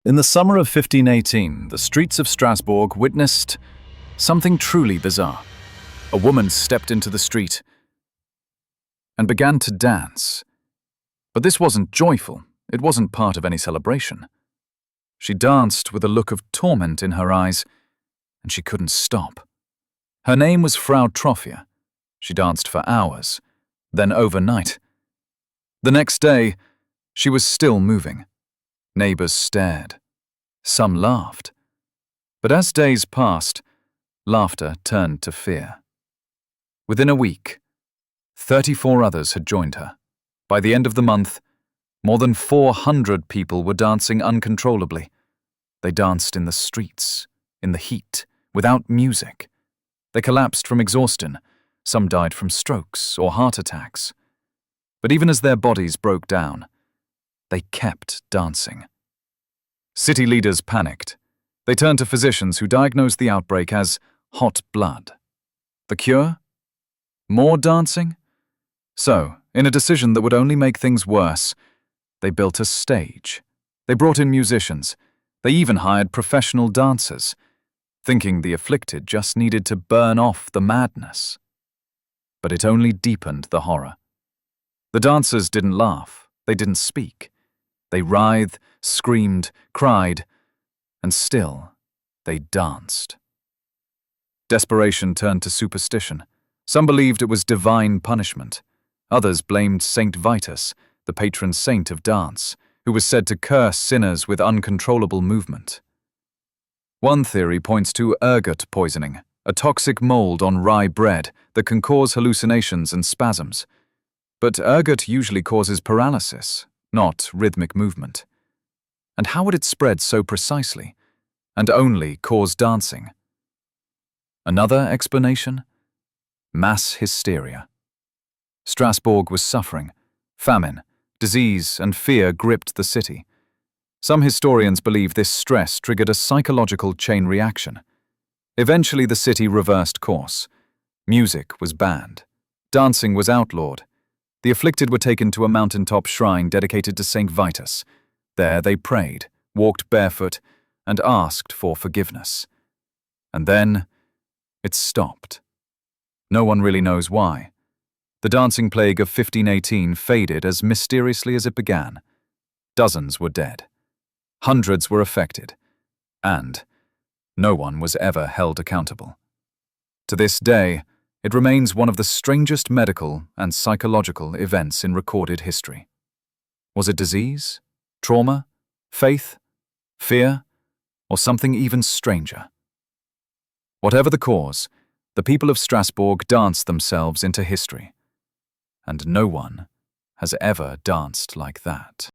In the summer of 1518, the streets of Strasbourg witnessed something truly bizarre. A woman stepped into the street and began to dance. But this wasn't joyful. It wasn't part of any celebration. She danced with a look of torment in her eyes, and she couldn't stop. Her name was Frau Trophia. She danced for hours, then overnight. The next day, she was still moving. Neighbors stared. Some laughed. But as days passed, laughter turned to fear. Within a week, 34 others had joined her. By the end of the month, more than 400 people were dancing uncontrollably. They danced in the streets, in the heat, without music. They collapsed from exhaustion. Some died from strokes or heart attacks. But even as their bodies broke down, they kept dancing. City leaders panicked. They turned to physicians who diagnosed the outbreak as hot blood. The cure? More dancing? So, in a decision that would only make things worse, they built a stage. They brought in musicians. They even hired professional dancers, thinking the afflicted just needed to burn off the madness. But it only deepened the horror. The dancers didn't laugh. They didn't speak. They writhed, screamed, cried, and still they danced. Desperation turned to superstition. Some believed it was divine punishment. Others blamed Saint Vitus, the patron saint of dance, who was said to curse sinners with uncontrollable movement. One theory points to ergot poisoning, a toxic mold on rye bread that can cause hallucinations and spasms. But ergot usually causes paralysis, not rhythmic movement. And how would it spread so precisely, and only cause dancing? Another explanation? Mass hysteria. Strasbourg was suffering. Famine, disease, and fear gripped the city. Some historians believe this stress triggered a psychological chain reaction. Eventually, the city reversed course. Music was banned. Dancing was outlawed. The afflicted were taken to a mountaintop shrine dedicated to Saint Vitus. There they prayed, walked barefoot, and asked for forgiveness. And then it stopped. No one really knows why. The dancing plague of 1518 faded as mysteriously as it began. Dozens were dead. Hundreds were affected. And no one was ever held accountable. To this day, it remains one of the strangest medical and psychological events in recorded history. Was it disease, trauma, faith, fear, or something even stranger? Whatever the cause, the people of Strasbourg danced themselves into history. And no one has ever danced like that.